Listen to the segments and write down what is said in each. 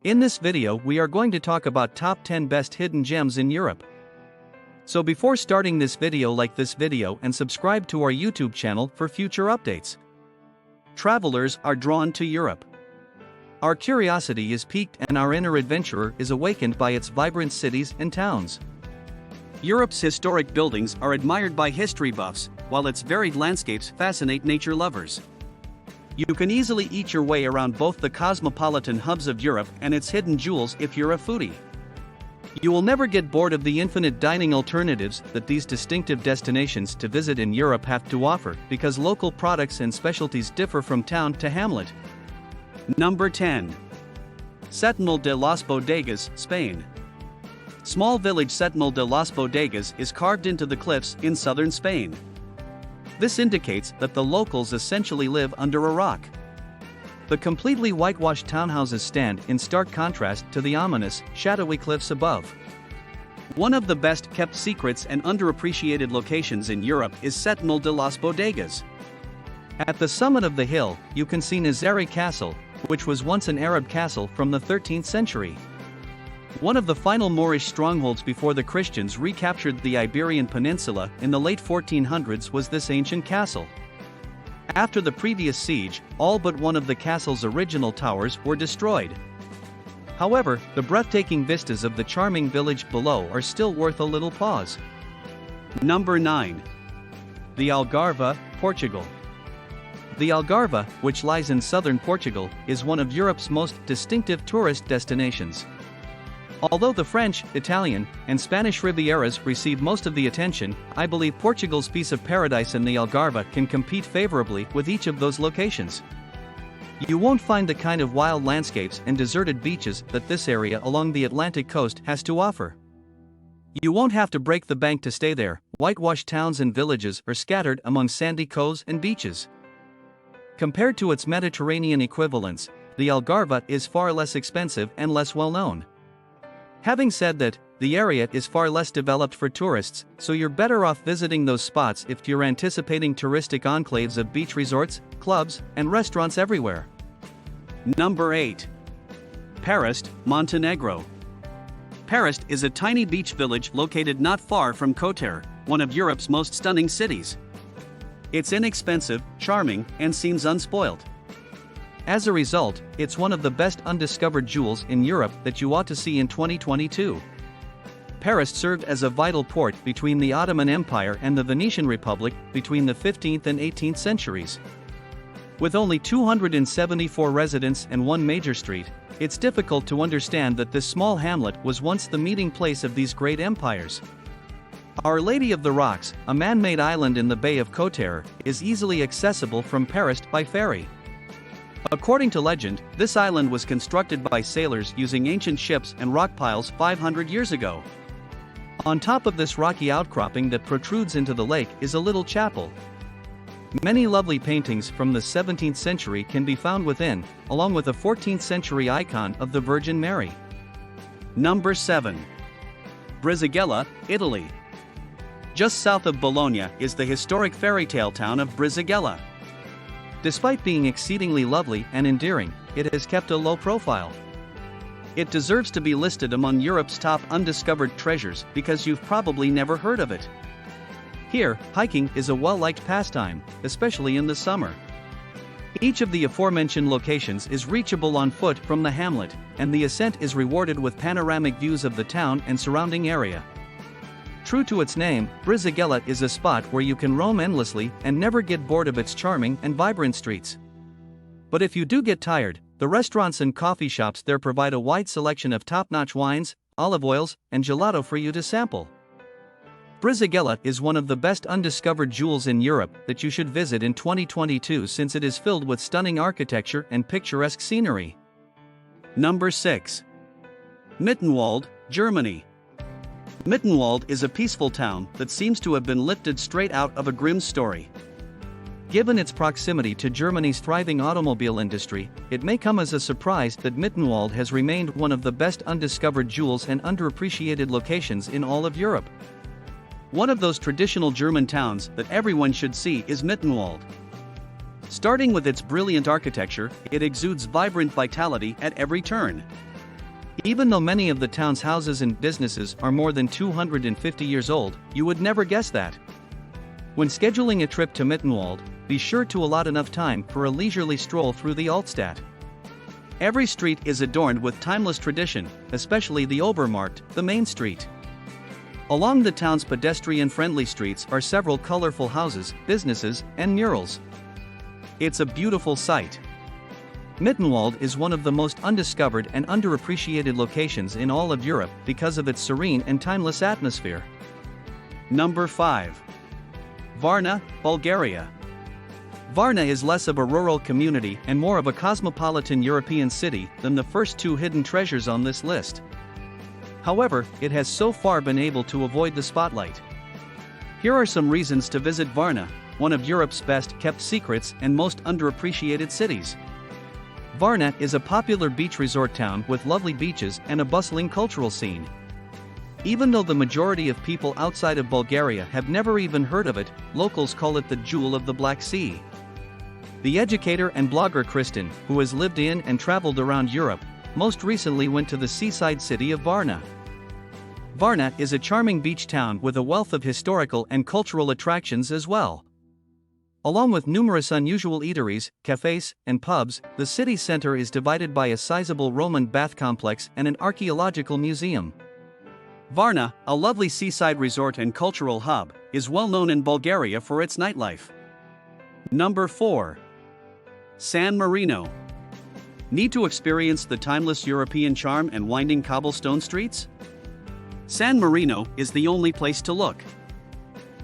In this video we are going to talk about top 10 best hidden gems in Europe. So before starting this video, like this video and subscribe to our YouTube channel for future updates. Travelers are drawn to Europe. Our curiosity is piqued and our inner adventurer is awakened by its vibrant cities and towns. Europe's historic buildings are admired by history buffs, while its varied landscapes fascinate nature lovers. You can easily eat your way around both the cosmopolitan hubs of Europe and its hidden jewels if you're a foodie. You will never get bored of the infinite dining alternatives that these distinctive destinations to visit in Europe have to offer, because local products and specialties differ from town to hamlet. Number 10. Setenil de las Bodegas, Spain. Small village Setenil de las Bodegas is carved into the cliffs in southern Spain. This indicates that the locals essentially live under a rock. The completely whitewashed townhouses stand in stark contrast to the ominous, shadowy cliffs above. One of the best kept secrets and underappreciated locations in Europe is Setenil de las Bodegas. At the summit of the hill, you can see Nazari Castle, which was once an Arab castle from the 13th century. One of the final Moorish strongholds before the Christians recaptured the Iberian Peninsula in the late 1400s was this ancient castle. After the previous siege, all but one of the castle's original towers were destroyed. However, the breathtaking vistas of the charming village below are still worth a little pause. Number 9. The Algarve, Portugal. The Algarve, which lies in southern Portugal, is one of Europe's most distinctive tourist destinations. Although the French, Italian, and Spanish Rivieras receive most of the attention, I believe Portugal's piece of paradise in the Algarve can compete favorably with each of those locations. You won't find the kind of wild landscapes and deserted beaches that this area along the Atlantic coast has to offer. You won't have to break the bank to stay there. Whitewashed towns and villages are scattered among sandy coves and beaches. Compared to its Mediterranean equivalents, the Algarve is far less expensive and less well known. Having said that, the area is far less developed for tourists, so you're better off visiting those spots if you're anticipating touristic enclaves of beach resorts, clubs, and restaurants everywhere. Number 8. Perast, Montenegro. Perast is a tiny beach village located not far from Kotor, one of Europe's most stunning cities. It's inexpensive, charming, and seems unspoiled. As a result, it's one of the best undiscovered jewels in Europe that you ought to see in 2022. Perast served as a vital port between the Ottoman Empire and the Venetian Republic between the 15th and 18th centuries. With only 274 residents and one major street, it's difficult to understand that this small hamlet was once the meeting place of these great empires. Our Lady of the Rocks, a man-made island in the Bay of Kotor, is easily accessible from Perast by ferry. According to legend, this island was constructed by sailors using ancient ships and rock piles 500 years ago. On top of this rocky outcropping that protrudes into the lake is a little chapel. Many lovely paintings from the 17th century can be found within, along with a 14th century icon of the Virgin Mary. Number 7. Brisigella, Italy. Just south of Bologna is the historic fairy tale town of Brisigella. Despite being exceedingly lovely and endearing, it has kept a low profile. It deserves to be listed among Europe's top undiscovered treasures because you've probably never heard of it. Here, hiking is a well-liked pastime, especially in the summer. Each of the aforementioned locations is reachable on foot from the hamlet, and the ascent is rewarded with panoramic views of the town and surrounding area. True to its name, Brisigella is a spot where you can roam endlessly and never get bored of its charming and vibrant streets. But if you do get tired, the restaurants and coffee shops there provide a wide selection of top-notch wines, olive oils, and gelato for you to sample. Brisigella is one of the best undiscovered jewels in Europe that you should visit in 2022 since it is filled with stunning architecture and picturesque scenery. Number 6. Mittenwald, Germany. Mittenwald is a peaceful town that seems to have been lifted straight out of a grim story. Given its proximity to Germany's thriving automobile industry, it may come as a surprise that Mittenwald has remained one of the best undiscovered jewels and underappreciated locations in all of Europe. One of those traditional German towns that everyone should see is Mittenwald. Starting with its brilliant architecture, it exudes vibrant vitality at every turn. Even though many of the town's houses and businesses are more than 250 years old, you would never guess that. When scheduling a trip to Mittenwald, be sure to allot enough time for a leisurely stroll through the Altstadt. Every street is adorned with timeless tradition, especially the Obermarkt, the main street. Along the town's pedestrian-friendly streets are several colorful houses, businesses, and murals. It's a beautiful sight. Mittenwald is one of the most undiscovered and underappreciated locations in all of Europe because of its serene and timeless atmosphere. Number 5. Varna, Bulgaria. Varna is less of a rural community and more of a cosmopolitan European city than the first two hidden treasures on this list. However, it has so far been able to avoid the spotlight. Here are some reasons to visit Varna, one of Europe's best-kept secrets and most underappreciated cities. Varna is a popular beach resort town with lovely beaches and a bustling cultural scene. Even though the majority of people outside of Bulgaria have never even heard of it, locals call it the jewel of the Black Sea. The educator and blogger Kristen, who has lived in and traveled around Europe, most recently went to the seaside city of Varna. Varna is a charming beach town with a wealth of historical and cultural attractions as well. Along with numerous unusual eateries, cafes, and pubs, the city center is divided by a sizable Roman bath complex and an archaeological museum. Varna, a lovely seaside resort and cultural hub, is well known in Bulgaria for its nightlife. Number 4. San Marino. Need to experience the timeless European charm and winding cobblestone streets? San Marino is the only place to look.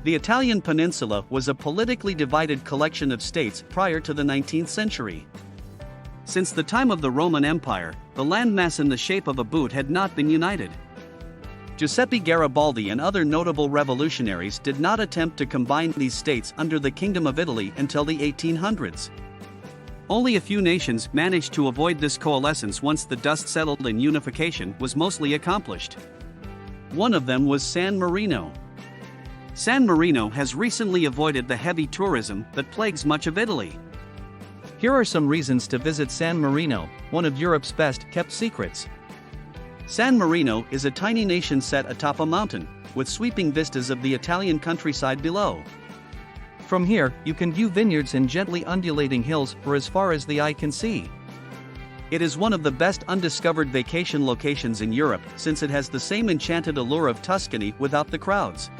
The Italian peninsula was a politically divided collection of states prior to the 19th century. Since the time of the Roman Empire, the landmass in the shape of a boot had not been united. Giuseppe Garibaldi and other notable revolutionaries did not attempt to combine these states under the Kingdom of Italy until the 1800s. Only a few nations managed to avoid this coalescence once the dust settled and unification was mostly accomplished. One of them was San Marino. San Marino has recently avoided the heavy tourism that plagues much of Italy. Here are some reasons to visit San Marino, one of Europe's best-kept secrets. San Marino is a tiny nation set atop a mountain, with sweeping vistas of the Italian countryside below. From here, you can view vineyards and gently undulating hills for as far as the eye can see. It is one of the best undiscovered vacation locations in Europe since it has the same enchanted allure of Tuscany without the crowds.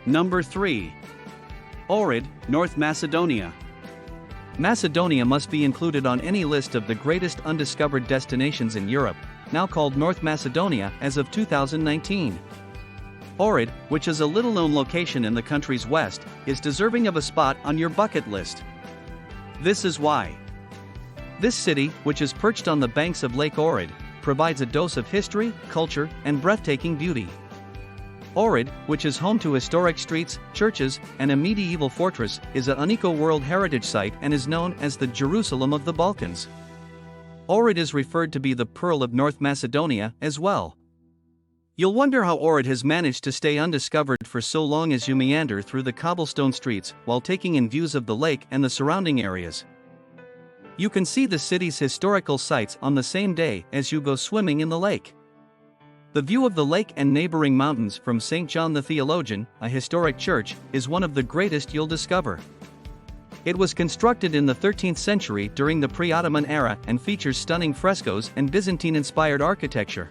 Number 3. Ohrid, North Macedonia. Macedonia must be included on any list of the greatest undiscovered destinations in Europe, now called North Macedonia as of 2019. Ohrid, which is a little-known location in the country's west, is deserving of a spot on your bucket list. This is why. This city, which is perched on the banks of Lake Ohrid, provides a dose of history, culture, and breathtaking beauty. Ohrid, which is home to historic streets, churches, and a medieval fortress, is an UNESCO World Heritage Site and is known as the Jerusalem of the Balkans. Ohrid is referred to be the Pearl of North Macedonia as well. You'll wonder how Ohrid has managed to stay undiscovered for so long as you meander through the cobblestone streets while taking in views of the lake and the surrounding areas. You can see the city's historical sites on the same day as you go swimming in the lake. The view of the lake and neighboring mountains from St. John the Theologian, a historic church, is one of the greatest you'll discover. It was constructed in the 13th century during the pre-Ottoman era and features stunning frescoes and Byzantine-inspired architecture.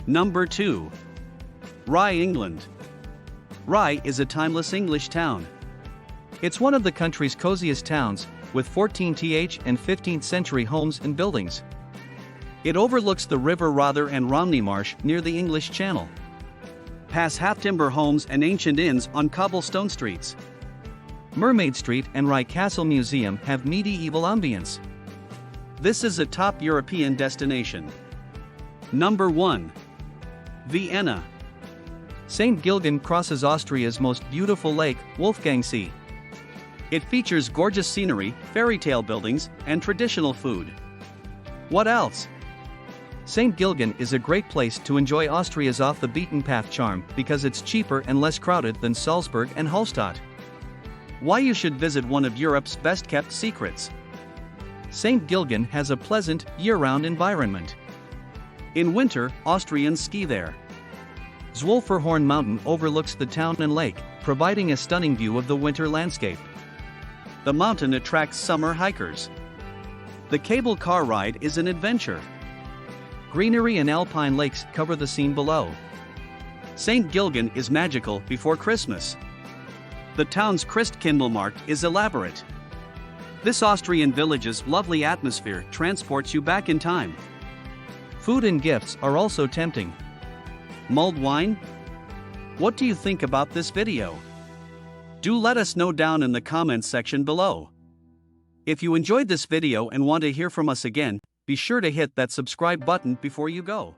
Number 2. Rye, England. Rye is a timeless English town. It's one of the country's coziest towns, with 14th and 15th century homes and buildings. It overlooks the River Rother and Romney Marsh near the English Channel. Pass half-timber homes and ancient inns on cobblestone streets. Mermaid Street and Rye Castle Museum have medieval ambience. This is a top European destination. Number 1. Vienna. St. Gilgen crosses Austria's most beautiful lake, Wolfgangsee. It features gorgeous scenery, fairy tale buildings, and traditional food. What else? St. Gilgen is a great place to enjoy Austria's off-the-beaten-path charm because it's cheaper and less crowded than Salzburg and Hallstatt. Why you should visit one of Europe's best-kept secrets. St. Gilgen has a pleasant, year-round environment. In winter, Austrians ski there. Zwölferhorn Mountain overlooks the town and lake, providing a stunning view of the winter landscape. The mountain attracts summer hikers. The cable car ride is an adventure. Greenery and alpine lakes cover the scene below. St. Gilgen is magical before Christmas. The town's Christkindlmarkt is elaborate. This Austrian village's lovely atmosphere transports you back in time. Food and gifts are also tempting. Mulled wine? What do you think about this video? Do let us know down in the comments section below. If you enjoyed this video and want to hear from us again, be sure to hit that subscribe button before you go.